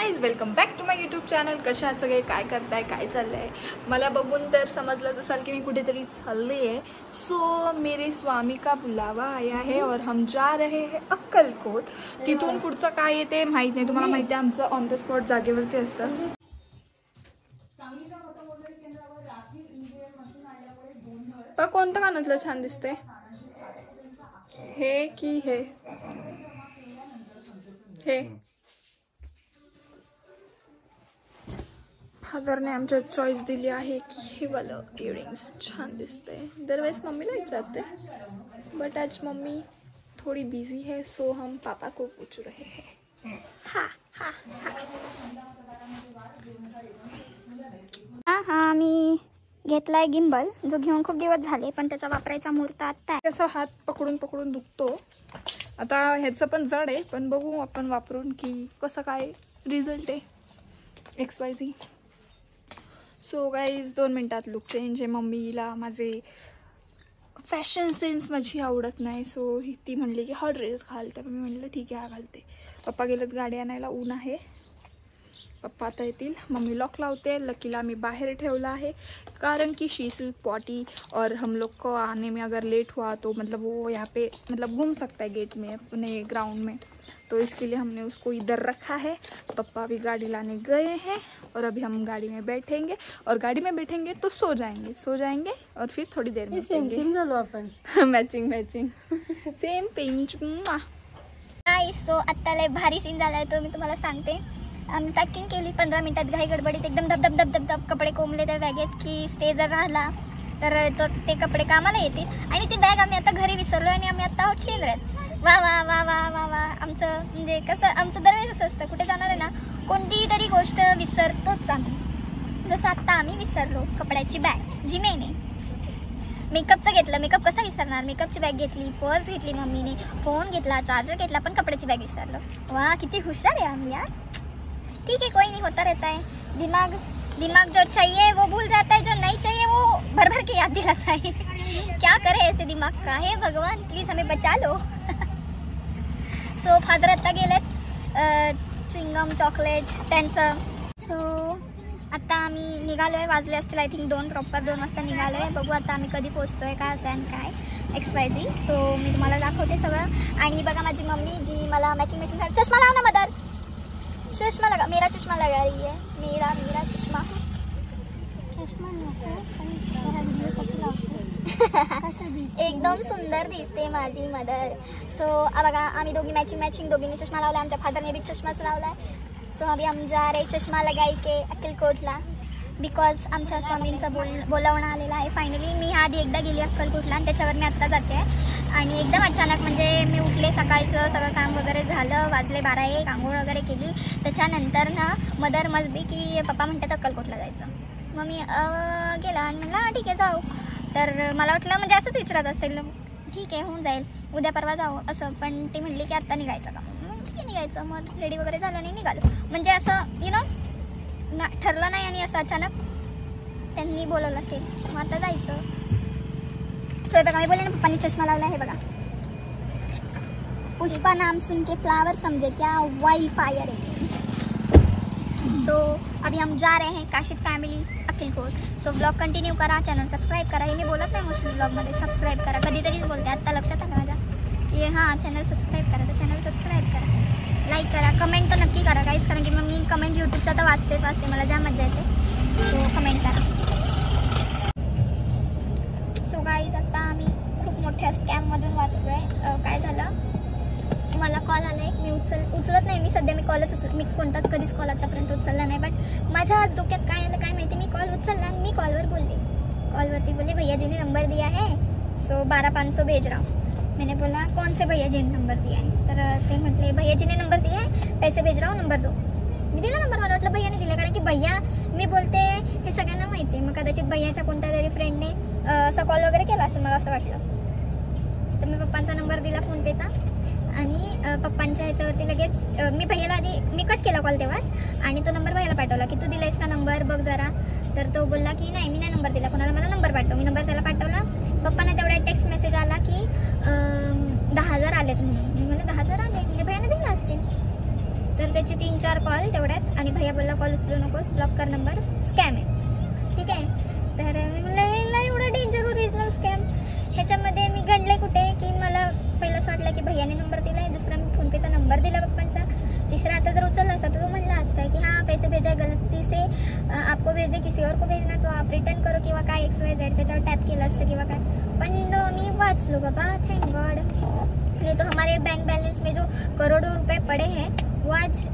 Guys welcome back to my YouTube channel. कशा आहात सगळे, काय करताय, काय चाललंय? मला बघून तर समजलंच असाल की मी कुठेतरी चालली आहे। सो मेरे स्वामी का बुलावा आया है और हम जा रहे हैं अक्कलकोट। तिथून पुढचं काय येते माहित नाही, तुम्हाला माहिती आहे आमचं ऑन द स्पॉट जागेवरती असतं। कोणतं कानातलं छान दिसतंय, हे की हे? हे फादरने आमच्या चॉईस दिली आहे की हे वालं इयरिंग्स छान दिसते। दरवेळेस मम्मीला विचारते, बट आज मम्मी थोड़ी बिजी है, सो हम पापा को पूछ रहे हैं। हा हा हा हा मी घेतलाय गिम्बल, जो घेऊन खूप दिवस झाले, पण त्याचा वापरायचा मुहूर्त आता आहे। असं हात पकडून पकडून दुखतो। आता ह्याचं पण जड आहे, पण बघू आपण वापरून की कसं काय रिझल्ट आहे XYZ। सो गाईज 2 मिनटात लुक चेंज आहे। मम्मीला माझे फॅशन सेन्स माझी आवडत नाही, सो ती म्हणली की हा ड्रेस घाल, तर मी म्हणलं ठीक आहे हा घालते। पप्पा गेलेत गाडी आणायला, ऊन आहे, पप्पा आता येतील। मम्मी लॉक लावते, लकीला मी बाहर ठेवला है कारण कि शीशु पॉटी और हम लोग को आने में अगर लेट हुआ तो मतलब वो यहाँ पे मतलब घूम सकता है गेट में अपने ग्राउंड में, तो इसके लिए हमने उसको इधर रखा है। पप्पा अभी गाड़ी लाने गए हैं और अभी हम गाड़ी में बैठेंगे, और गाड़ी में बैठेंगे तो सो जाएंगे और फिर थोड़ी देर में सेम झालो आपण मॅचिंग सेम पिंच। सो आत्ता लय भारी सीन झालाय, तो मी तुम्हाला सांगते। आम्ही पॅकिंग केली 15 मिनिटात घाई गडबडीत, एकदम धब कपडे कोंबले त्या बॅगेत की स्टे जर राहिला तर ते कपडे कामाला येतील। आणि ती बॅग आम्ही आता घरी विसरलो आणि आम्ही आता आहोत शेंद्र्यात। वा वा वा वा वा वा आमचं म्हणजे कसं, आमचं दरवेळेस असं असतं, कुठे जाणार आहे ना कोणतीही तरी गोष्ट विसरतोच आम्ही। जसं आत्ता आम्ही विसरलो कपड्याची बॅग, जी मेन आहे। मेकअपचं घेतलं, मेकअप कसा विसरणार, मेकअपची बॅग घेतली, पर्स घेतली मम्मीने, फोन घेतला, चार्जर घेतला, पण कपड्याची बॅग विसरलो। वा किती हुशार आहे आम्ही यार। ठीक है, कोई नहीं, होता रहता है। दिमाग जो चाहिए वो भूल जाता है, जो नहीं चाहिए वो भर भर के याद दिलाता है। क्या करे ऐसे दिमाग का, हे भगवान प्लीज हमें बचा लो। सो फादर आता गेलेत च्युइंगम चॉकलेट त्यांचं। सो आता आम्ही निघालोय, वाजले असतील आय थिंक 2 वाजता निघालोय। बघू आता आम्ही कधी पोहोचतोय, काय प्लॅन काय XYZ। सो मी तुम्हाला दाखवते सगळं। आणि बघा माझी मम्मी जी मला मॅचिंग चष्मा लाव ना मदर, चश्मा लगा, मेरा चश्मा लगा रही है, मेरा चश्मा एकदम सुंदर दिसते माझी मदर। सो बघा आम्ही दोघी मॅचिंग दोघींनी चष्मा लावला, आमच्या फादरने भी चष्माच लावलाय। सो अभी हम जा रहे चष्मा लगाई के अक्कलकोटला, बिकॉज आमच्या स्वामींचं बोलावणं आलेलं आहे फायनली। मी आधी एकदा गेली अक्कलकोटला आणि त्याच्यावर मी आत्ता जाते। आणि एकदम अचानक म्हणजे मी उठले, सकाळचं सगळं काम वगैरे झालं, वाजले 12-1, आंघोळ वगैरे केली। त्याच्यानंतर ना मदर मस्बी की पप्पा म्हणतात अक्कलकोटला जायचं। मग मी गेला आणि म्हणलं ठीक आहे जाऊ। तर मला वाटलं म्हणजे असंच विचारत असेल, ठीक आहे होऊन जाईल, उद्या परवा जाऊ असं, पण ती म्हणली की आत्ता निघायचं का? ठीक आहे निघायचं। मग रेडी वगैरे झालं आणि निघालो, म्हणजे असं यु नो ठरलं नाही आणि असं अचानक त्यांनी बोलवलं असेल, मग आता जायचं। सो बघा मी बोलले ना पप्पांनी चष्मा लावला है, बघा पुष्पा नाम सुन के फ्लावर समझे क्या, वाई फायर है। सो अभी हम जा रहे हैं Kashid family Akkalkot. So blog continue करा, चॅनल सबस्क्राईब करा। हे मी बोलत नाही मोस्टली ब्लॉगमध्ये, सबस्क्राईब करा, कधीतरीच बोलते, आत्ता लक्षात आलं माझ्या ये। हां चॅनल सबस्क्राईब करा, तर चॅनल सबस्क्राईब करा, लाईक करा, कमेंट तर नक्की करा गाईज, कारण की मग मी कमेंट यूट्यूबच्या तर वाचते, मला ज्या मजा येते। सो कमेंट करा। सो गाईज आता आम्ही खूप मोठ्या स्कॅममधून वाचलो आहे। काय झालं, मला कॉल आला आहे, मी उचलत नाही, मी कॉलच मी कोणताच कधीच कॉल आतापर्यंत उचलला नाही, बट माझ्या आज डोक्यात काय आलं काय माहिती, मी कॉल उचलला आणि मी कॉलवर बोलले, कॉलवरती बोले भैया जी ने नंबर दिया है, सो 12,500 भेज रहा हूँ। मैंने बोला कौन से भैया जी ने नंबर दिया है, तर ते म्हटले भैया जी ने नंबर दिया है, पैसे भेज रहा हूँ, नंबर दो। मी दिला नंबर, मला वाटलं भैयाने दिला, कारण की भैया मी बोलते हे सगळ्यांना माहिती आहे, मग कदाचित भैयाच्या कोणत्या तरी फ्रेंडने असा कॉल वगैरे केला असेल, मला असं वाटलं। तर मी पप्पांचा नंबर दिला फोनपेचा आणि पप्पांच्या ह्याच्यावरती लगेच मी भैयाला आधी मी कट केला कॉल तेव्हाच, आणि तो नंबर भैयाला पाठवला की तू दिलायस का नंबर बघ जरा। तर तो बोलला की नाही मी नाही नंबर दिला कोणाला, मला नंबर पाठव। मी नंबर त्याला पाठवला, पप्पांना तेवढा टेक्स्ट मेसेज आला की 10,000 आलेत म्हणून। मी म्हणलं 10,000 आले म्हणजे भैयाने दिला असतील, तर त्याचे 3-4 कॉल तेवढ्यात आणि भैया बोलला कॉल उचलू नकोस, ब्लॉक कर नंबर, स्कॅम आहे. ठीक आहे. तर मी म्हणलं एवढं डेंजर ओरिजिनल स्कॅम. ह्याच्यामध्ये मी गणले कुठे की मला पहिलं असं वाटलं की भैयाने नंबर दिला आहे, दुसरा मी फोनपेचा नंबर दिला पप्पांचा, तिसरा आता जर उचलला असता तर तो म्हणला असता की हाँ पैसे भेजा गलती से आपको भेज दे, किसी और को भेजना तो आप रिटर्न करो किंवा काय XYZ त्याच्यावर टॅप केलं असतं किंवा काय. पण मी वाचलो बाबा, थैंक गॉड. नहीं तो हमारे बैंक बैलेंस में जो करोड़ों रुपए पड़े हैं वो आज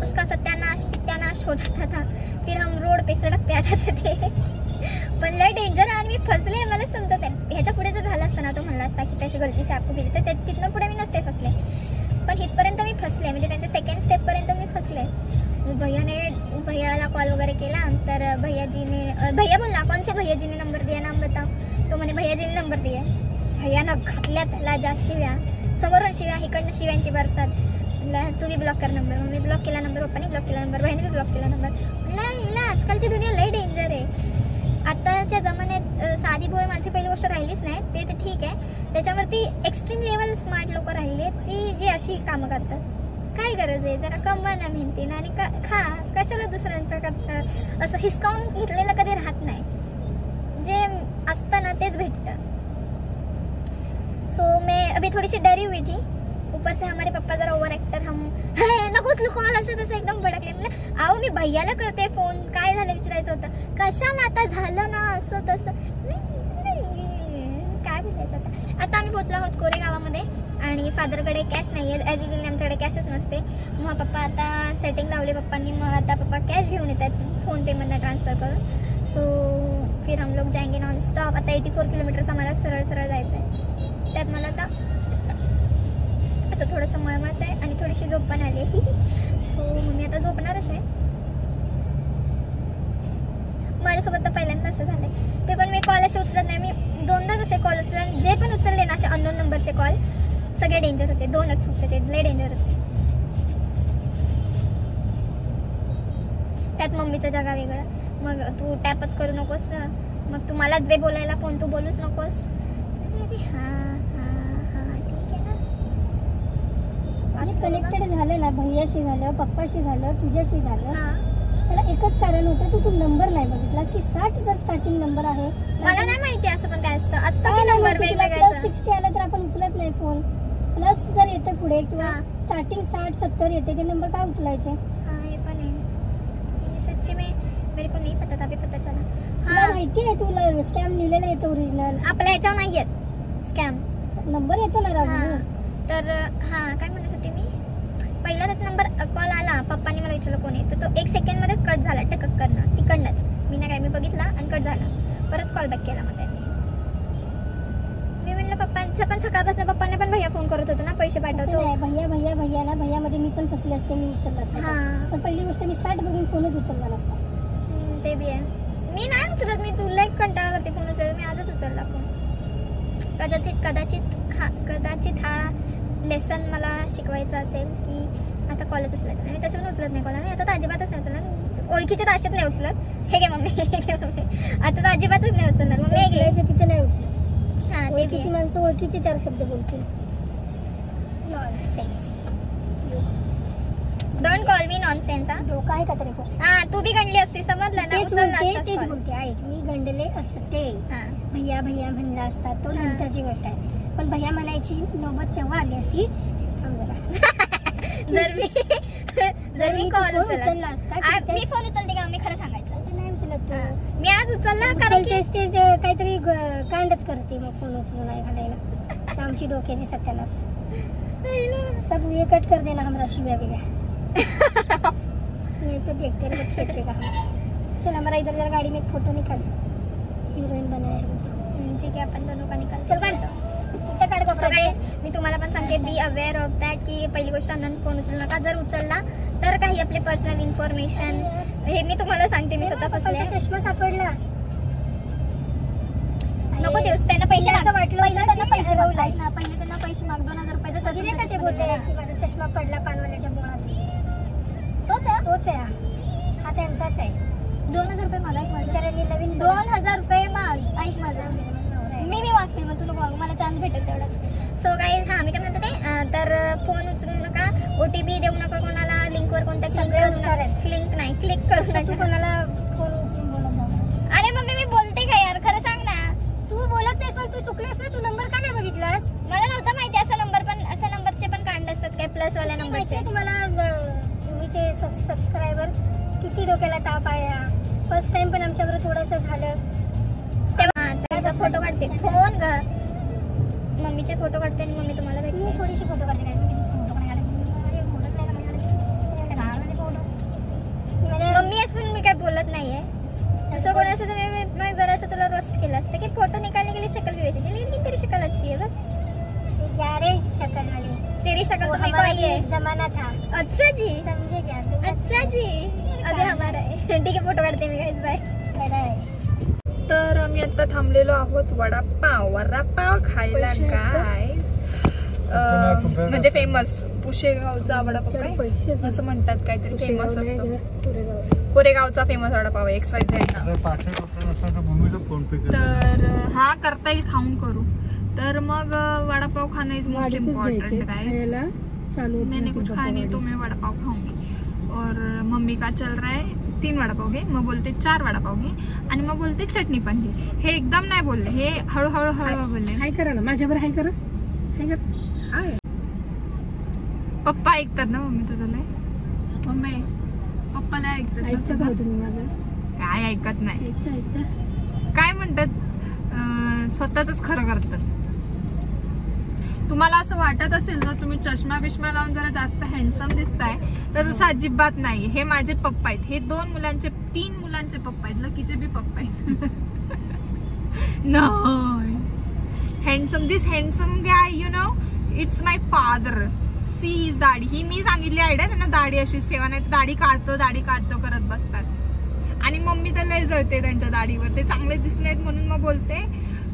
उसका सत्यानाश हो जाता था. फिर हम रोड पे सड़क पे आ जाते थे. पण लय डेंजर आणि मी फसले. मला समजत आहे ह्याच्या पुढे जर झालं असतं ना तो म्हणला असता की पैसे गलती से आपको भेजते, तर तिथनं पुढे मी नसते फसले. पण इथपर्यंत मी फसले, म्हणजे त्यांच्या सेकंड स्टेपपर्यंत मी फसले. भैयाला कॉल वगैरह केला तर भैया बोलला कौन से भैया जी ने नंबर दिया, नाम बताओ. तो म्हणे भैया जी ने नंबर दिया. भैयानं घातल्या त्याला जास्त शिव्या, समोरून शिव्या, इकडनं शिव्यांची बरसात. तू भी ब्लॉक कर नंबर. मग मी ब्लॉक केला नंबर, पप्पाने ब्लॉक केला नंबर, बहिणी बी ब्लॉक केला नंबर. म्हणलं आजकालची दुनिया लई डेंजर आहे. आताच्या जमान्यात साधी भोळी माणसे पहिली गोष्ट राहिलीच नाही, ते तर ठीक आहे. त्याच्यावरती एक्स्ट्रीम लेवल स्मार्ट लोक राहिले, ती जी अशी कामं करतात. काय गरज आहे, जरा कमवा ना मेहनतीनं आणि खा. कशाला दुसऱ्यांचं असं हिसकावून घेतलेलं कधी राहत नाही. जे असतं ना तेच भेटतं. सो मैं अभी थोड़ी सी डरी हुई थी. ऊपर से हमारे पप्पा जरा ओवर एक्टर, हम नको कॉल असं तसं एकदम भडकले. म्हणलं आहो मी भैयाला करते फोन, काय झालं विचारायचं होतं. कशाला आता झालं ना असं तसं, काय बोलायचं आता. आता आम्ही पोहोचलो आहोत कोरेगावामध्ये आणि फादरकडे कॅश नाही आहे. ॲज युजली आमच्याकडे कॅशच नसते. मग पप्पा आता सेटिंग लावली पप्पांनी. मग आता पप्पा कॅश घेऊन येतात फोनपेमधनं ट्रान्सफर करून. सो फिर हम लोग जाएंगे नॉन स्टॉप. आता 84 किलोमीटर्स आम्हाला सरळ जायचं आहे. त्यात मला आता असं थोडंसं मळमळत आहे आणि थोडीशी झोप पण आली आहे. सो मी आता झोपणारच आहे. माझ्यासोबत तर पहिल्यांदा असं झालं आहे. ते पण मी कॉल असे उचलत नाही. मी 2दाच असे कॉल उचलले, जे पण उचलले ना असे अननोन नंबरचे कॉल सगळे डेंजर होते. 2च फक्त ते लय डेंजर होते. त्यात मम्मीचं जगा वेगळं. मग तू टॅपच करू नकोस, मग तू मला दे बोलायला फोन, तू बोलूच नकोस. कनेक्टेड झालं ना, भैयाशी झालं, पप्पाशी झालं, तुझ्याशी झालं, त्याला एकच कारण होतं, तू नंबर नाही बघितलास की 60 जर स्टार्टिंग नंबर आहे. मला नाही माहिती असं पण काय असतं की नंबर वेगवेगळा. 60 आला तर आपण उचलत नाही फोन. प्लस जर येते पुढे किंवा स्टार्टिंग 60-70 येते, ते नंबर काय उचलायचे. हाँ ये पण आहे. सच्ची में मेरे को नहीं पता था, अभी पता चला. तुला माहिती आहे तुला स्कॅम लिहिलेला येतो ओरिजिनल. आपल्या याच्यावर नाही येत स्कॅम. नंबर येतो ना राहू. तर हां काय म्हणत होते मी, पहिला त्याचा नंबर कॉल आला, पप्पांनी मला विचारलं कोण आहे, तर तो 1 सेकंडमध्येच कट झाला. टकक करणं तिकडनंच मी नाही काय, मी बघितला आणि कट झाला. परत कॉल बॅक केला मग त्यांनी. मी म्हटलं पप्पांचं पण सकाळपासून पप्पांना पण भैया फोन करत होतो ना, पैसे पाठवतो. भैया ना भैयामध्ये मी पण फसले असते, मी उचलला असते. हां पण पहिली गोष्ट मी 60 बघून फोनच उचलला नसता. ते बी आहे. मी नाही उचलत, मी तुला एक कंटाळा करते फोन उचलत. मी आजच उचलला फोन. कदाचित हा लेसन मला शिकवायचा असेल की आता कॉलच उचलायचं नाही. मी तसं पण उचलत नाही कॉल. आता तर अजिबातच नाही उचलणार. ओळखीचे तर असेच नाही उचलत. हे घे मम्मी, आता तर अजिबातच नाही उचलणार. मम्मी तिथे नाही उचलत. हां ते ओळखीची माणसं ओळखीचे 4 शब्द बोलतील. Nonsense. Don't call me nonsense. हां डोकं आहे का तरी. हां तू बी गणली असती, समजलं ना. तेच बोलते आहे मी, गंडले असते. हां भैया म्हणलं असतात, तो नंतरची गोष्ट आहे. पण भैया म्हणायची नोबत तेव्हा आली असती. जर मी कॉल उचलला असता. मी फोन उचलते का, मी खरं सांगायचं नाही उचलत. मी आज उचलला कारण ते काहीतरी कांडच करते मग फोन उचलून नाही घालायला. आमची डोक्याची सत्यानाश. सब ये कट कर देना हमरा शिव्या बिव्या. मैं तो देखते रहे अच्छे अच्छे का. चल हमारा इधर जरा गाड़ी में एक फोटो निकाल. हीरोइन बनाया है. ठीक है, अपन दोनों का निकाल. चल काढ. सो गाइस मी तुम्हाला पण सांगते, बी अवेअर ऑफ दॅट की पहिली गोष्ट अननोन फोन उचलू नका. जर उचलला तर काही आपले पर्सनल इन्फॉर्मेशन, हे मी तुम्हाला सांगते, मी स्वतः फसले. चष्मा सापडला. नको देऊस, त्यांना पैसे असं वाटलं पहिले त्यांना पैसे माग ना. पहिले त्यांना पैसे माग 2000 रुपये तर कधी नाही का ते बोलले की माझा चष्मा पडला पानवाल्याच्या बोळात. तोच आहे हा त्यांचाच आहे. 2000 रुपये माग. बिचाऱ्यांनी नवीन 2000 रुपये माग. ऐक माझं, मी मागते, मग तू नको मागू, मला चान्स भेटेल तेवढाच. सो गाईज हां मी काय म्हणते ते, तर फोन उचलू नका, OTP देऊ नका कोणाला, लिंक करू तू नका. कोणाला फोन उचलून बोलत जाऊ. अरे मम्मी मी बोलते का यार, खरं सांग ना. तू बोलत नाहीस मग तू चुकलीस ना. तू नंबर का नाही बघितलास? मला नव्हतं माहिती असा नंबर, पण अशा नंबरचे पण कांड असतात काय, प्लस वाल्या किती नंबरचे. माहितीये तुम्हाला मूवीचे सबस्क्रायबर किती डोक्याला ताप आहे. फर्स्ट टाइम पण आमच्याबरोबर थोडंसं झालं. तेव्हा त्याचा फोटो काढते. फोन ग मम्मीचे फोटो काढते आणि मम्मी तुम्हाला मी भेटते. थोडीशी फोटो काढते काय फोटो पण काढते. बोलत नाही का माझ्याकडे गावामध्ये फोटो. मम्मी असं पण मी काय बोलत नाहीये. असं कोण असं तर मी मग जरा असं तुला रोस्ट केलं असतं की फोटो निकालने के लिए शक्ल भी वैसी, लेकिन तेरी शक्ल अच्छी है बस. जा रे शक्ल वाली. तेरी शक्ल वो तो मेरे को हमारा आई है. एक जमाना था. अच्छा जी, समझे क्या तू? अच्छा जी. अभी हमारा है. ठीक है, फोटो काढते मी गाइस. बाय. तर आम्ही आता थांबलेलो आहोत वडापाव खायला गाईस. म्हणजे फेमस पुशेगावचा वडापाव काय असं म्हणतात, काहीतरी फेमस असतं. कोरेगावचा फेमस वडापाव आहे XYZ ना. तर हा करता येईल खाऊन करू. तर मग वडापाव खाना इज मोस्ट इम्पोर्टेंट गाइस. मैंने कुछ खाया नहीं तो मैं वडापाव खाऊंगी. और मम्मी का चल रहा है 3 वडापाव घे, मग बोलते 4 वडापाव घे आणि मग बोलते चटणी पण घे. हे एकदम नाही बोलले, हे हळूहळू बोलले. हाय करा ना माझ्यावर. हाय करा. हाय कर. हाय. पप्पा ऐकतात ना मम्मी तुझं लय. मम्मी पप्पाला ऐकतात ऐकता ना का तुझं? तुम्ही माझं? काय ऐकत नाही. ऐकता. काय म्हणतात, स्वतःच खरं करतात. तुम्हाला असं वाटत असेल जर तुम्ही चष्मा बिष्मा लावून जरा जास्त हँडसम दिसताय तर तसं अजिबात नाही. हे माझे पप्पा आहेत. हे 3 मुलांचे पप्पा आहेत. लकीचे बी पप्पा आहेत. नाही handsome, this handsome guy you know it's my father. See his दाढी. ही मी सांगितली आयडिया त्यांना, दाढी अशीच ठेवा नाही दाढी काढतो करत बसतात. आणि मम्मी तर लय जळते त्यांच्या दाढीवर. ते चांगले दिसत नाहीत म्हणून मग बोलते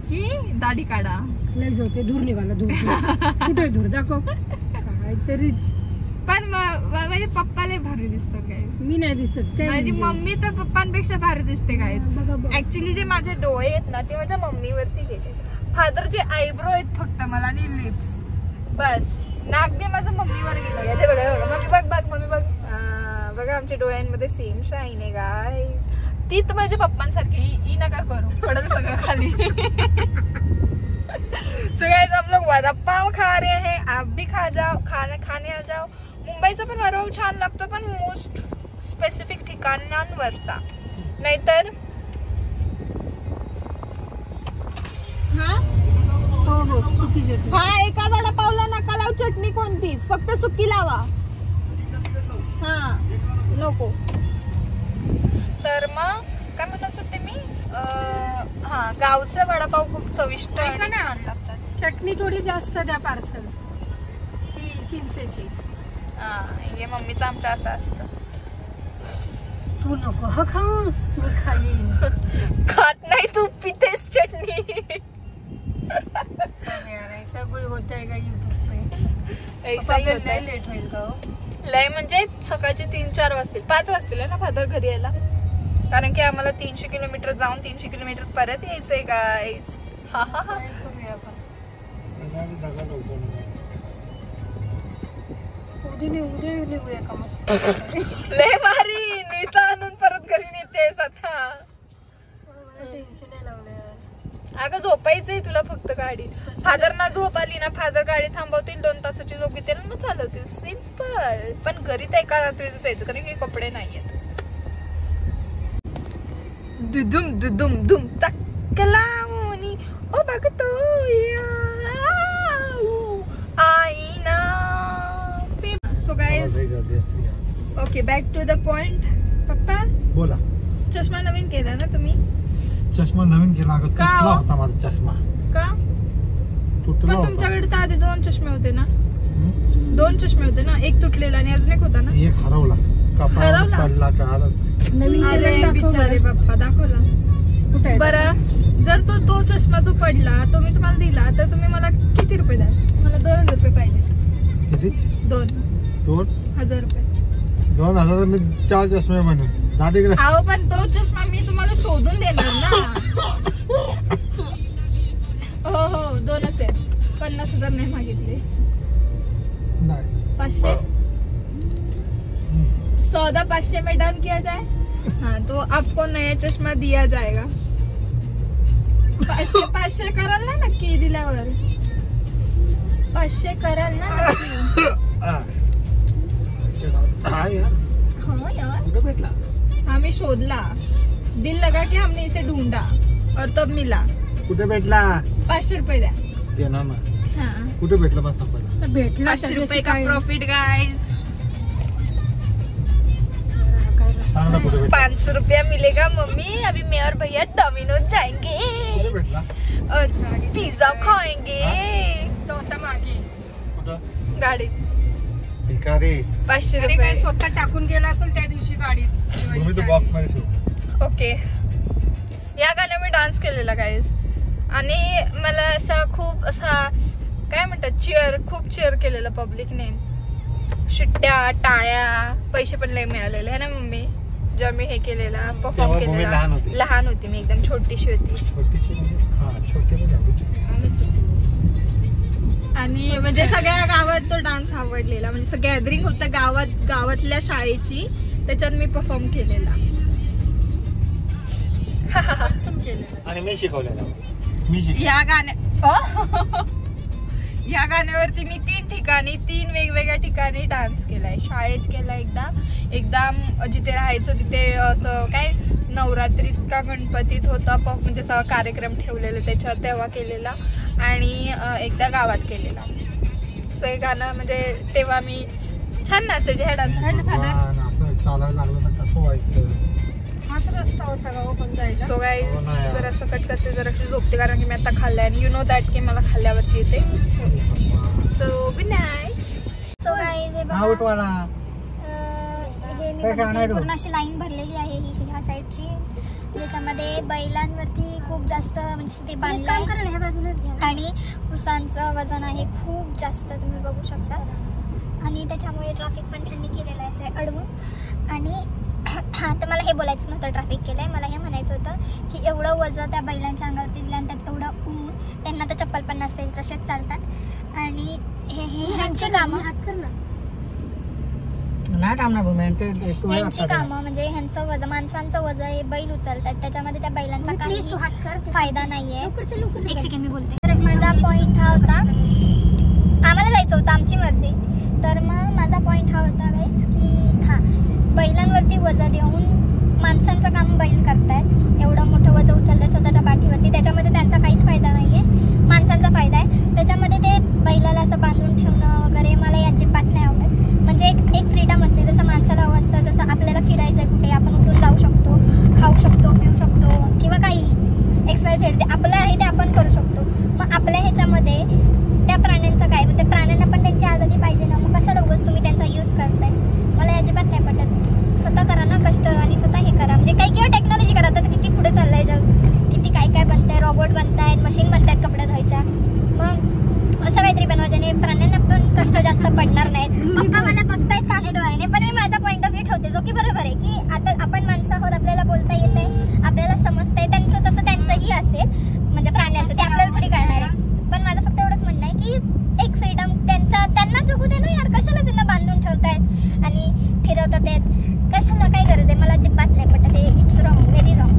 की दाढी काढा. लय जोते. दूर निघाला. दूर कुठे दूर दाखव काहीतरीच. पण माझे पप्पा लय भारी दिसतात काय. मी नाही दिसत काय. माझी मम्मी तर पप्पांपेक्षा भारी दिसते काय. बघा. ऍक्च्युली जे माझे डोळे आहेत ना ते माझ्या मम्मीवरती गेले. फादरचे आयब्रो आहेत फक्त मला आणि लिप्स बस. नाक दे माझं मम्मीवर गेलं. ते बघा मम्मी बघ मम्मी बघ. बघा आमच्या डोळ्यांमध्ये सेम शाईन आहे गाईस. ती तर माझ्या पप्पांसारखी. ही नका करू, पडल सगळं खाली. So guys, हम लोग वड़ा पाव खा रहे हैं. आप भी खाने आ जाओ. मुंबईचा पण वडापाव छान लागतो, पण मोस्ट स्पेसिफिक ठिकाणांवरचा. नाहीतर हो सुकी चटणी. हा एका वडापावला नका लावू चटणी कोणतीच, फक्त सुकी लावा. हा नको. तर मग काय म्हणत होते मी, हा गावचा वडापाव खूप चविष्ट आणि छान लागतात. चटणी थोडी जास्त द्या पार्सल. ती चिंचेची. हे मम्मीचं आमच्या असं असतं. तू नको हा खाऊस. मी खाईन. खात नाही तू, पितेस चटणी. ऐसा कोई होता है का यूट्यूब पे? ऐसा ही होता है. लेट होईल का? लय म्हणजे सकाळचे 3-4 वाजतील. 5 वाजतील ना फादर घरी यायला, कारण की आम्हाला 300 किलोमीटर जाऊन 300 किलोमीटर परत यायचंय गाईस. हा हा हा. उद्या का मस्त. लय भारी. नीता आणून परत घरी नेतेस आता. टेन्शन नाही लावलं. अगं झोपायचंय तुला फक्त गाडी. फादर ना झोप आली ना, फादर गाडी थांबवतील, 2 तासाची झोप घेतील मग चालवतील. सिंपल. पण घरी तर एका रात्रीच जायचं, कारण की कपडे नाहीयेत. दुदुम दुदुम दुम चक्कलावणी ओ बघतो आईना. So guys, okay back to the point. पप्पा बोला. चष्मा नवीन केला ना तुम्ही? चष्मा नवीन केला. अगं का? तुटला होता माझा चष्मा. का? तुटला पण होता. तुमच्याकडे तर आधी 2 चष्मे होते ना? 2 चष्मे होते ना, एक तुटलेला आणि अजून एक होता ना? एक हरवला. हरवला? पडला का नवीन अरे बिचारे बाप्पा, दाखवला. कुठे बरं जर तो चष्मा जो पडला तो मी तुम्हाला दिला तर तुम्ही मला किती रुपये द्याल? मला 2000 रुपये पाहिजे. किती? 2000 रुपये. 2000 मी 4 चष्मे बनवून दादी. अहो पण तो चष्मा मी तुम्हाला शोधून देणार ना. हो 2च आहे. 50,000 नाही मागितले. नाही 500. सौदा 500 में डन किया जाए. हाँ तो आपको नया चष्मा दिया जाएगा. 500 कराल ना नक्की दिल्यावर. 500 कराल ना नक्की. हाँ यार हाँ यार. कुठे भेटला? हाँ मी शोधला. दिल लगा के हमने इसे ढूंढा और तब मिला. कुठे भेटला? 500 रुपये द्या. देणार ना. हाँ कुठे भेटला? 500 रुपये भेटला 500 रुपये का प्रॉफिट गाइस. सांग कुठे भेटला? 500 रुपया मिलेगा मम्मी. अभी मैं और भैया डोमिनोज जाएंगे कुठे भेटला? और पिज्जा खाएंगे. तो होता मागे. कुठं? गाडी भिकारी 500 अरे काय रुपये. स्वतः टाकून गेला असेल त्या दिवशी गाडीत. तुम्ही तो बॉक्स मध्ये ठेव. ओके. या गाण्यावर मी डान्स केलेला गाईज. आणि मला असा खूप असा काय म्हणतात खूप चीअर केलेलं पब्लिकने. शिट्ट्या टाळ्या पैसे पण लय मिळालेले आहे ना मम्मी जेव्हा मी हे केलेला परफॉर्म तेव्हा भूमी केलेला. लहान होती. लहान होती मी एकदम छोटीशी होती. छोटीशी म्हणजे हा छोटी म्हणजे आणि म्हणजे सगळ्या गावात तो डान्स आवडलेला. म्हणजे गॅदरिंग होतं गावातल्या शाळेची. त्याच्यात मी परफॉर्म केलेला. आणि मी शिकवलेला. मी शिकवलं. या गाण्यावरती मी 3 वेगवेगळ्या ठिकाणी डान्स केलाय. शाळेत केला एकदा जिथे राहायचो तिथे असं काय नवरात्रीत का गणपतीत होता म्हणजे असा कार्यक्रम ठेवलेला त्याच्यात तेव्हा केलेला. आणि एकदा गावात केलेला. सो हे गाणं म्हणजे तेव्हा मी छान नाचायचे. ह्या डान्स आहे ना फादर. असं चालायला लागलं तर कसं व्हायचं? हाच रस्ता होता का पण जायचा. सो गाईज हो ना यार. जर असं कट करते जर अशी झोपते कारण की मी आता खाल्लंय आणि यू नो दॅट की मला खाल्ल्यावरती येते. So good night. So guys हे हा बघा उठवाला. हे मी काय बघितलं खाणार पूर्ण अशी लाईन भरलेली आहे ही ह्या साईडची. त्याच्यामध्ये बैलांवरती खूप जास्त म्हणजे ते बांधलं ह्या बाजूलाच घ्या. आणि उसांचं वजन आहे खूप जास्त तुम्ही बघू शकता. आणि त्याच्यामुळे ट्रॅफिक पण त्यांनी केलेलं आहे असं अडवून. आणि तर मला हे बोलायचं नव्हतं ट्रॅफिक केलंय. मला हे म्हणायचं होतं की एवढं वजन त्या बैलांच्या अंगावरती दिलं आणि त्यात एवढं ऊन. त्यांना तर चप्पल पण नसेल तसेच चालतात. आणि ह्यांची कामं ह्यांची कामं म्हणजे ह्यांचं वजन माणसांचं वजन हे बैल उचलतात. त्याच्यामध्ये त्या बैलांचा काही फायदा नाहीये. एक सेकंड मी बोलते. तर माझा पॉइंट हा होता आम्हाला जायचं होतं आमची मर्जी. तर मग माझा पॉइंट हा होता गाईस की हां बैलांवरती वजन देऊन माणसांचं काम बैल करतायत. एवढं मोठं वजन उचलतात स्वतःच्या पाठीवरती. त्याच्यामध्ये त्यांचा काहीच फायदा नाहीये. माणसांचा फायदा आहे. त्याच्यामध्ये ते बैलाला असं बांधून ठेवणं वगैरे मला याची बात नाही आवडत. म्हणजे एक फ्रीडम असते जसं माणसाला हवं असतं. जसं आपल्याला फिरायचं आहे कुठे आपण उठून जाऊ शकतो खाऊ शकतो पिऊ शकतो किंवा काही XYZ जे आपलं आहे ते आपण करू शकतो. मग आपल्या ह्याच्यामध्ये त्या प्राण्यांचं काय ते प्राण्यांना पण त्यांची आजादी पाहिजे ना. मग कशाला उगाच तुम्ही त्यांचा यूज करताय. मला अजिबात नाही पटत. स्वतः करा ना कष्ट आणि स्वतः हे करा. म्हणजे काही किंवा टेक्नॉलॉजी करा. तर किती पुढे चाललंय जग. किती काय बनतंय. रॉबोट बनतायत मशीन बनतायत कपडे धुवायच्या. मग असं काहीतरी बनवायच्याने प्राण्यांना पण कष्ट जास्त पडणार नाहीत. पप्पा मला बघतायत काने डोळ्याने पण मी माझा पॉईंट ऑफ व्ह्यू ठेवते जो की बरोबर आहे की आता आपण माणसं आहोत आपल्याला बोलता येते आपल्याला समजतंय. त्यांचं तसं त्यांचंही असेल म्हणजे प्राण्यांचं ते आपल्याला थोडी कळणार आहे. पण माझं फक्त एवढंच म्हणणं आहे की एक फ्रीडम त्यांना जगू दे ना यार. कशाला त्यांना बांधून ठेवतायत आणि फिरवतात आहेत. कशाला काय गरज आहे. मला अजिबात नाही पटत ते. It's wrong very wrong.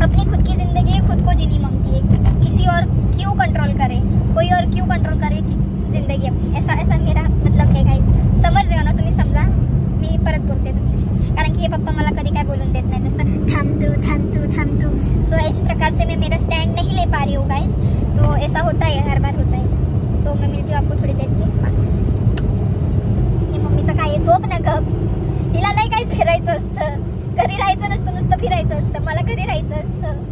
अपनी खुद की जिंदगी खुद को जीनी मांगती है. किसी और क्यों कंट्रोल करे कोई और क्यों कंट्रोल करे की जिंदगी अपनी. ऐसा मेरा मतलब है गाइस. समझ रहे हो ना तुम्ही. समजा मी परत बोलते तुमच्याशी कारण की हे पप्पा मला कधी काय बोलून देत नाही. नुसतं थांब तू. सो इस प्रकार से मैं मेरा स्टैंड नहीं ले पा रही हूँ गाइस. तो ऐसा होता है हर बार होता है. तो मैं मिलती हूँ आपको थोड़ी देर के बाद. हे मम्मीचं काय झोप ना गप. हिला नाही काहीच फिरायचं असतं. घरी राहायचं नसतं नुसतं फिरायचं असतं. मला घरी राहायचं असतं.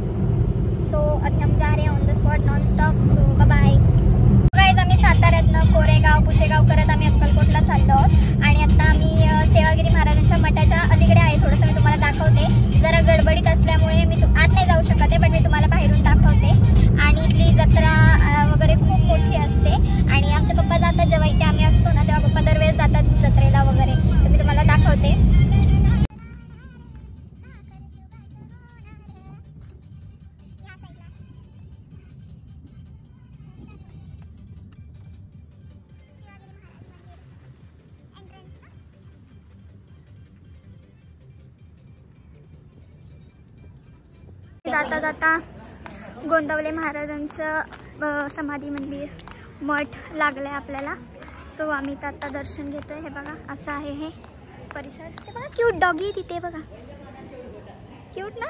सो अभी हम जा रहे हैं on the spot non stop. So bye guys. आम्ही साताऱ्यातनं कोरेगाव पुशेगाव करत आम्ही अक्कलकोटला चाललो आहोत. आणि आता आम्ही सेवागिरी महाराजांच्या मठाच्या अलीकडे आहे. थोडंसं मी तुम्हाला दाखवते. जरा गडबडीत असल्यामुळे मी आत नाही जाऊ शकत आहे पण मी तुम्हाला बाहेरून दाखवते. आणि इथली जत्रा वगैरे खूप मोठी असते. आणि आमचे पप्पा जातात जेव्हा इथे आम्ही असतो ना तेव्हा पप्पा दरवेळेस जातात जत्रेला वगैरे. तर मी तुम्हाला दाखवते. जाता जाता गोंदवले महाराजांचं समाधी मंदिर मठ लागलं आहे आपल्याला. सो आम्ही तर आता दर्शन घेतोय. हे बघा असं आहे हे परिसर. ते बघा क्यूट डॉगी तिथे बघा, क्यूट ना.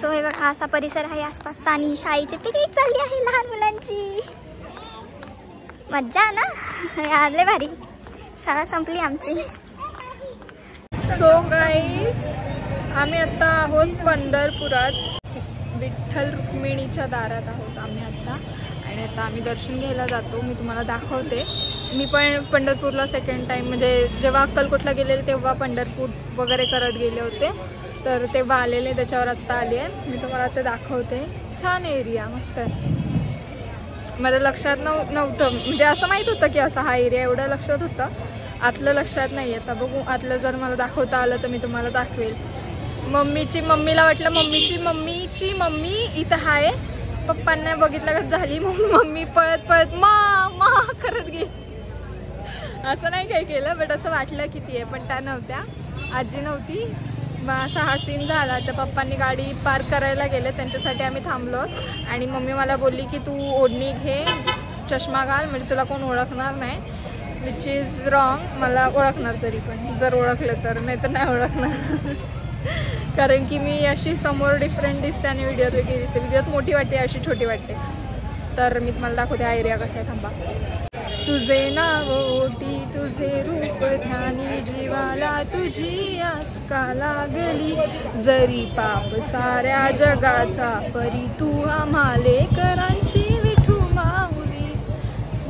सो हे बघा असा परिसर आहे आसपास. आणि शाळेची पिकनिक चालली आहे लहान मुलांची. मज्जा ना यारले भारी. शाळा संपली आमची. सो गाईज आम्ही आता आहोत पंढरपुरात. विठ्ठल रुक्मिणीच्या दारात आहोत आम्ही आता. आणि आता आम्ही दर्शन घ्यायला जातो. मी तुम्हाला दाखवते. मी पण पंढरपूरला सेकंड टाईम म्हणजे जेव्हा अक्कलकोटला गेलेले तेव्हा पंढरपूर वगैरे करत गेले होते, तर तेव्हा आलेले, त्याच्यावर आत्ता आली आहे. मी तुम्हाला ते दाखवते. छान एरिया, मस्त आहे. माझ्या लक्षात नव्हतं, म्हणजे असं माहीत होतं की असा हा एरिया, एवढं लक्षात होतं. आतलं लक्षात नाही. आता बघू आतलं जर मला दाखवता आलं तर मी तुम्हाला दाखवेल. मम्मीला वाटलं मम्मीची मम्मी इथं आहे. पप्पांना बघितलं का झाली मम्मी पळत पळत मा करत गेली. असं नाही काही केलं, बट असं वाटलं किती आहे, पण त्या नव्हत्या. आजी नव्हती. मग असा हा सीन झाला. तर पप्पांनी गाडी पार्क करायला गेले, त्यांच्यासाठी आम्ही थांबलो. आणि मम्मी मला बोलली की तू ओढणी घे, चष्मा घाल, म्हणजे तुला कोण ओळखणार नाही. Which is wrong. मला ओळखणार तरी पण, जर ओळखलं तर, नाही तर नाही ओळखणार. कारण की मी अशी समोर डिफरंट दिसते आणि व्हिडिओत वेगळी दिसते. व्हिडिओत मोठी वाटते, अशी छोटी वाटते. तर मी तुम्हाला दाखवते हा एरिया कसा आहे. थांबा. तुझे नाव ओटी तुझे रूप ध्यानी, जीवाला तुझी आस का लागली. जरी पाप साऱ्या जगाचा परी, तू आम्हा लेकरांची विठू माऊली.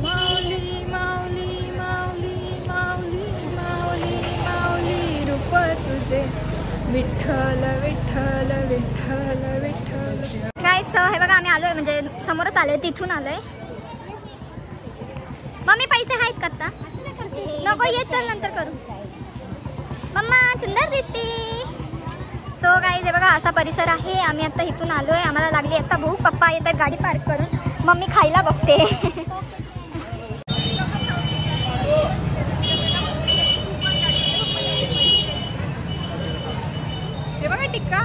माऊली माऊली माऊली माऊली माऊली माऊली रूप तुझे विठ्ठल विठ्ठल विठ्ठल विठ्ठल. गाईस हे बघा आम्ही आलोय, म्हणजे समोरच आलोय, तिथून आलोय. मम्मी पैसे आहेत का आता? नको ये, चल नंतर करू. मम्मा सुंदर दिसते. सो गाईस हे बघा असा परिसर आहे. आम्ही आता इथून आलोय. आम्हाला लागली आता भूक. पप्पा येतात गाडी पार्क करून. मम्मी खायला बघते. हे बघा टिक्का.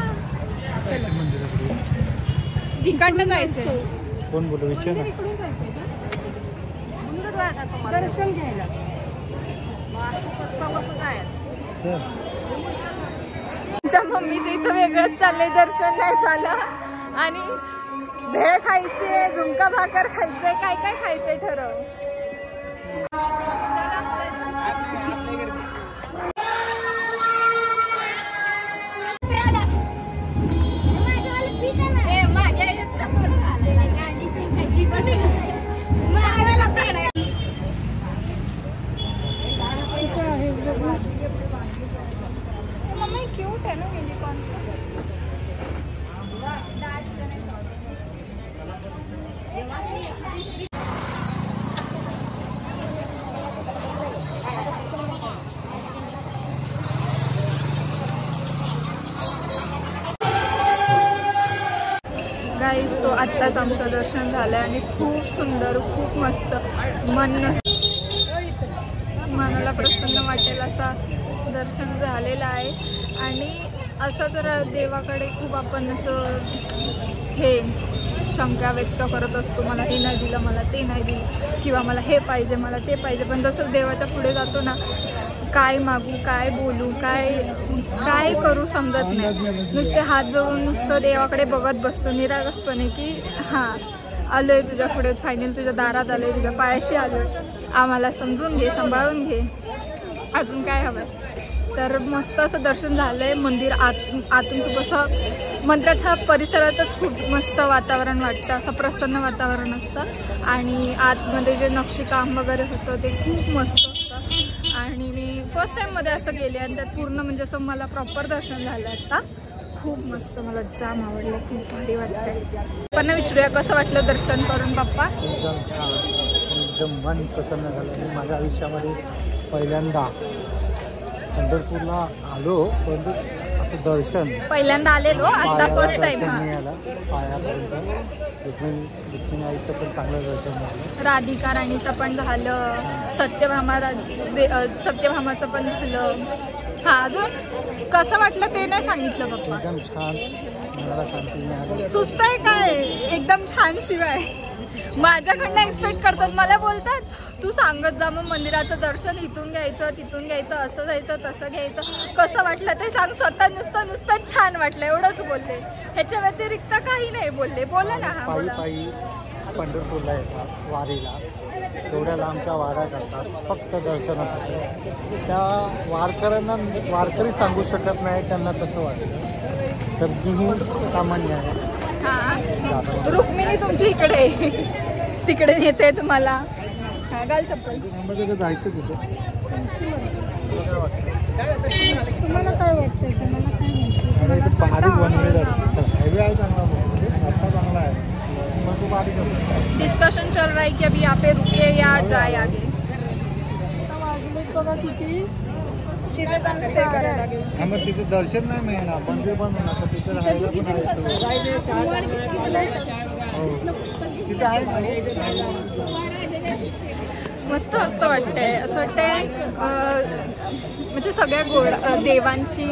ठिकाण जायचंय. कोण बोलू विचार दर्शन घ्यायला. आमच्या मम्मीचं इथं वेगळंच चाललंय. दर्शन नाही झालं आणि भेळ खायची, झुणका भाकर खायचंय, काय काय खायचंय ठरव. क्यूट आहे ना युनिकॉर्न. गाईस तो आत्ताच आमचं दर्शन झालं आणि खूप सुंदर, खूप मस्त, मनाला प्रसन्न वाटेल असा दर्शन झालेलं आहे. आणि असं तर देवाकडे खूप आपण असं हे शंका व्यक्त करत असतो, मला हे नाही दिलं, मला ते नाही दिलं, किंवा मला हे पाहिजे, मला ते पाहिजे. पण जसं देवाच्या पुढे जातो ना, काय मागू, काय बोलू, काय करू समजत नाही. नुसते हात जोडून नुसतं देवाकडे बघत बसतो निरागसपणे की हां आलोय तुझ्या पुढे, फायनल तुझ्या दारात आलोय, तुझ्या पायाशी आलोय, आम्हाला समजून घे, सांभाळून घे, अजून काय हवं. तर मस्त असं दर्शन झालंय. मंदिर आतून खूप असं मंदिराच्या परिसरातच खूप मस्त वातावरण वाटतं, असं प्रसन्न वातावरण असतं. आणि आतमध्ये जे नक्षीकाम वगैरे होतं ते खूप मस्त असतं. आणि मी फर्स्ट टाईममध्ये असं गेले आणि त्यात पूर्ण म्हणजे असं मला प्रॉपर दर्शन झालं. आता खूप मस्त, मला जाम आवडलं, खूप भारी वाटतंय. पण विचारूया कसं वाटलं दर्शन करून पप्पा? एकदम छान, एकदम मन प्रसन्न झालं. मी माझ्या आयुष्यामध्ये पहिल्यांदा पंढरपूरला आलो, परंतु असं दर्शन पहिल्यांदा आलेलो, आता फर्स्ट टाइम. मिळालं पायापर्यंत. रुक्मिणी आईचं पण चांगलं दर्शन झालं, राधिका राणीचं पण झालं, सत्यभामाचं पण झालं. हा अजून कसं वाटलं ते नाही सांगितलं पप्पा. एकदम छान, मनाला शांती मिळाली. सुस्त आहे काय एकदम छान शिवाय माझ्याकडनं एक्सपेक्ट करतात. मला बोलतात तू सांगत जा मग मंदिराचं दर्शन इथून घ्यायचं तिथून घ्यायचं, असं जायचं तसं घ्यायचं, कसं वाटलं ते सांग. स्वतः नुसतं छान वाटलं एवढंच बोलले, ह्याच्या व्यतिरिक्त काही नाही बोलले. बोला ना. हा पायी बोला. पायी पंढरपूरला येतात वारीला, तेवढ्या लांबच्या वाऱ्या करतात फक्त दर्शनासाठी. त्या वारकऱ्यांना वारकरी सांगू शकत नाही त्यांना कसं वाटतं, तर तीही सामान्य आहे. हा रुक्मिणी तुमची इकडे तिकडे नेते तुम्हाला. हा घाल चप्पल. जायचं तिथे तुम्हाला काय वाटतं? पहाडी बनवले जाते. हायवे आहे चांगला, रस्ता चांगला आहे, पण तो पहाडी डिस्कशन चल रहा है कि अभी यहाँ पे रुके या जाए आगे. बघा किती तिथे पण stay करायला लागेल. मग तिथे दर्शन नाही मिळणार, मंदिर बंद होणार, तर तिथे राहायला पण आहे. हो तिथे आहे. मस्त वाटतंय. असं वाटतंय म्हणजे सगळ्या देवांची,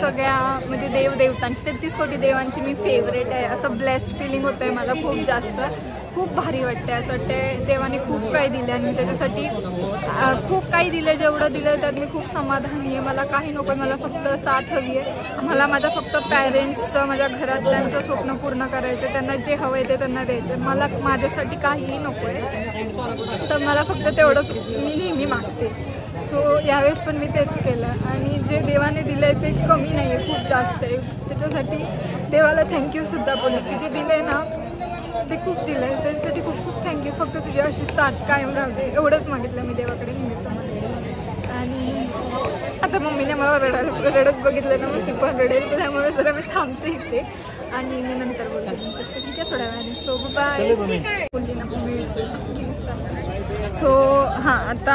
सगळ्या म्हणजे देवदेवतांची 33 कोटी देवांची मी फेवरेट आहे. असं ब्लेस्ड फिलिंग होतं आहे मला खूप जास्त. खूप भारी वाटते. असं वाटते देवाने खूप काही दिलं आणि त्याच्यासाठी खूप काही दिलं. जेवढं दिलं त्यात मी खूप समाधानी आहे. मला काही नको, मला फक्त साथ हवी आहे. मला माझ्या फक्त पॅरेंट्सचं, माझ्या घरातल्यांचं स्वप्न पूर्ण करायचं, त्यांना जे हवं आहे ते त्यांना द्यायचं. मला माझ्यासाठी काहीही नको आहे, तर मला फक्त तेवढंच मी नेहमी मागते. सो यावेळेस पण मी तेच केलं आणि जे देवाने दिलं आहे ते कमी नाही आहे, खूप जास्त आहे. त्याच्यासाठी देवाला थँक्यूसुद्धा बोलले की जे दिलं आहे ना ते खूप दिलं आहे. त्याच्यासाठी खूप खूप थँक्यू. फक्त तुझी अशी साथ कायम राहते एवढंच मागितलं मी देवाकडे निमित्त. आणि आता मम्मीने मला रडत बघितलं ना, मग ती पण रडेल, त्यामुळे जरा मी थांबते इथे आणि मी नंतर बोलते तुमच्याशी. ठीक आहे थोड्या वेळाने. सो बाय बोलली ना मम्मी विचार. सो हां आता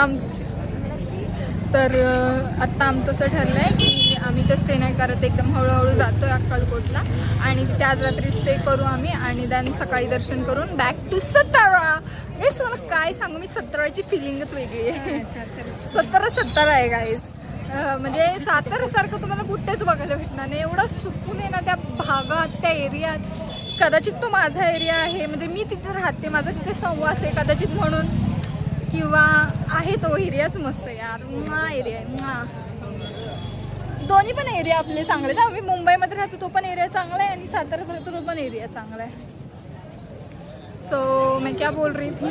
आमचं असं ठरलं आहे की आम्ही तर स्टे नाही करत, एकदम हळूहळू जातो आहे अक्कलकोटला आणि तिथे आज रात्री स्टे करू आम्ही आणि देन सकाळी दर्शन करून बॅक टू सातारा. हेच मला काय सांगू, मी साताराची फिलिंगच वेगळी आहे. सातारा आहे गाईज. म्हणजे सातारासारखं तुम्हाला कुठेच बघायला भेटणार नाही. एवढं सुकून आहे ना त्या भागात, त्या एरियात. कदाचित तो माझा एरिया आहे, म्हणजे मी तिथे राहते, माझा तिथे सहवास आहे कदाचित म्हणून, किंवा आहे तो एरियाच मस्त यार. एरिया आहे दोन्ही पण एरिया आपले चांगले. आम्ही मुंबईमध्ये राहतो तो पण एरिया चांगला आहे आणि साताऱ्यात राहतो तो पण एरिया चांगला आहे. सो मैं क्या बोल रही थी,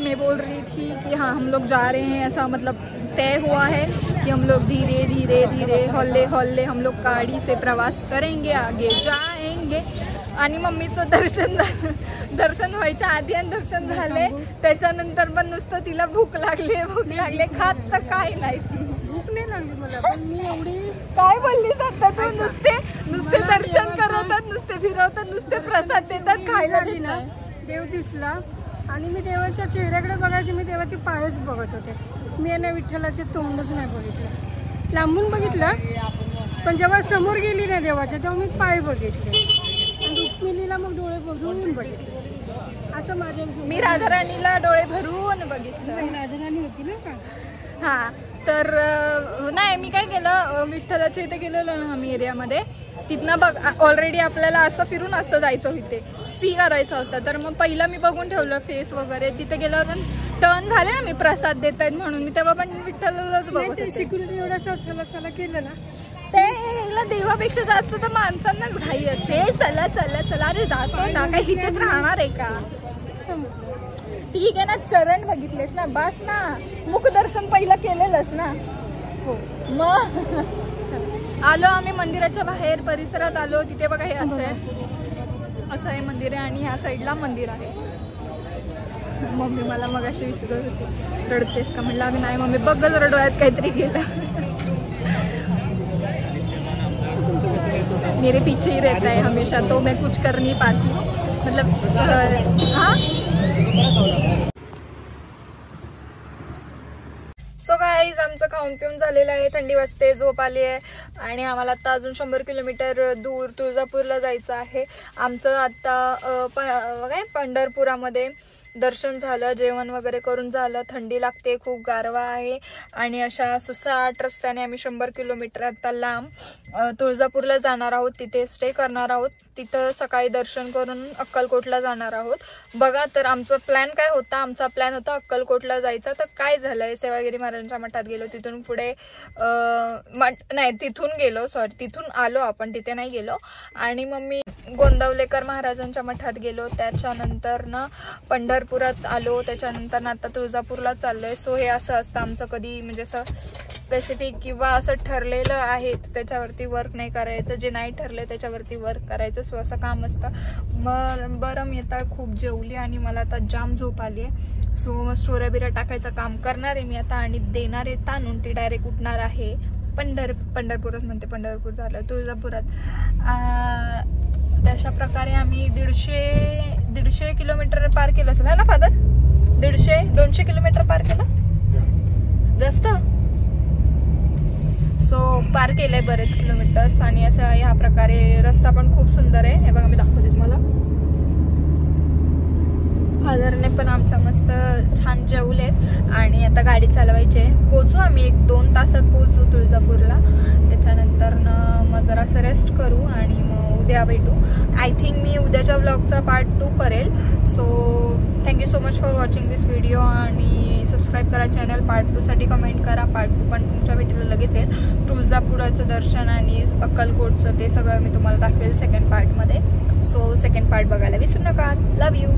मैं बोल रही थी कि हाँ हम लोग जा रहे हैं, ऐसा मतलब तय हुआ है कि हम लोग धीरे धीरे धीरे हौले हौले हम लोग गाड़ी से प्रवास करेंगे, आगे जाएंगे. आणि मम्मीचं दर्शन व्हायच्या आधी आणि दर्शन झाले त्याच्यानंतर पण नुसतं तिला भूक लागले खात तर काय नाही. भूक नाही लागली मला, पण मी एवढी काय बोलली आता तू. नुसते दर्शन करतात, नुसते फिरवतात, नुसते प्रसाद देतात, खायला ना देव दिसला आणि मी देवाच्या चेहऱ्याकडे बघायचे, मी देवाचे पायच बघत होते. मी यांना विठ्ठलाचे तोंडच नाही बघितलं, लांबून बघितलं, पण जेव्हा समोर गेली ना देवाच्या तेव्हा मी पाय बघितले आणि रुक्मिणीला मग डोळे भरून बघितले. असं माझ्या मी राधाराणीला डोळे भरून बघितलं. राधाराणी होती ना का. हां तर नाही मी काय केलं, विठ्ठलाच्या इथे गेलेलो ना आम्ही एरियामध्ये, तिथनं बघ ऑलरेडी आपल्याला असं फिरून असं जायचं होते, सी करायचं होतं. तर मग पहिलं मी बघून ठेवलं फेस वगैरे. तिथे गेल्यावर टर्न झाले ना मी प्रसाद देत आहेत म्हणून, मी तेव्हा पण विठ्ठलालाच बघत होते. सिक्युरिटी एवढा चला केलं ना, ते देवापेक्षा जास्त तर माणसांनाच घाई असते. चला चला चला, अरे जातो ना, काही इथेच राहणार आहे का. ठीक आहे ना, चरण बघितलेस ना, बस ना, मुखदर्शन पहिलं केलेलंच ना. मग आलो आम्ही मंदिराच्या बाहेर परिसरात आलो. तिथे बघा हे असं आहे मंदिर आहे आणि ह्या साईडला मंदिर आहे. मम्मी मला मग अशी विचारत होती रडतेस का, म्हटलं अगं नाही मम्मी, बघ जरा डोळ्यात काहीतरी गेलं. मेरे पीछे ही रहता है हमेशा, तो मैं कुछ कर नहीं पाती, मतलब हाँ. सो गाईज आमचं खाऊन पिऊन झालेलं आहे, थंडी वाजते, झोप आली आहे आणि आम्हाला आता अजून 100 किलोमीटर दूर तुळजापूरला जायचं आहे. आमचं आता काय पंढरपुरामध्ये दर्शन झालं, जेवण वगैरे करून झालं. थंडी लागते, खूप गारवा आहे आणि अशा सुसाट रस्त्याने आम्ही 100 किलोमीटर आता लांब तुळजापूरला जाणार आहोत. तिथे स्टे करणार आहोत. तिथं सकाळी दर्शन करून अक्कलकोटला जाणार आहोत. बघा तर आमचा प्लॅन काय होता. आमचा प्लॅन होता अक्कलकोटला जायचा, तर काय झालंय, सेवागिरी महाराजांच्या मठात गेलो, तिथून पुढे तिथून आलो आपण, तिथे नाही गेलो. आणि मग मी गोंदवलेकर महाराजांच्या मठात गेलो, त्याच्यानंतर ना पंढरपुरात आलो, त्याच्यानंतर ना आता तुळजापूरला चाललोय. सो हे असं असतं आमचं, कधी म्हणजे असं स्पेसिफिक किंवा असं ठरलेलं आहे त्याच्यावरती वर्क नाही करायचं, जे नाही ठरलं त्याच्यावरती वर्क करायचं. सो असं काम असतं. मग बरं, मी आता खूप जेवली आणि मला आता जाम झोप आली आहे. सो मग स्टोऱ्या बिऱ्या टाकायचं काम करणार आहे मी आता आणि देणार आहे ताणून. ती डायरेक्ट उठणार आहे पंढरपूरच म्हणते, पंढरपूर झालं तुळजापुरात. तशा प्रकारे आम्ही 150 किलोमीटर पार केलं असेल ना फादर? 200 किलोमीटर पार केलं जास्त. सो पार केलंय बरेच किलोमीटर्स आणि असं ह्या प्रकारे रस्ता पण खूप सुंदर आहे. हे बघा मी दाखवते तुम्हाला. फादरने पण आमच्या मस्त छान जेवलेत आणि आता गाडी चालवायची आहे. पोचू आम्ही 1-2 तासात पोचू तुळजापूरला. त्याच्यानंतर मग जरा असं रेस्ट करू आणि मग उद्या भेटू. आय थिंक मी उद्याच्या ब्लॉगचा पार्ट 2 करेल. So thank you so much for watching this video आणि सबस्क्राईब करा चॅनल. पार्ट 2 साठी कमेंट करा. पार्ट 2 पण तुमच्या भेटीला लगेच येईल. तुळजापुराचं दर्शन आणि अक्कलकोटचं ते सगळं मी तुम्हाला दाखवेल सेकंड पार्टमध्ये. सो सेकंड पार्ट बघायला विसरू नका. लव यू.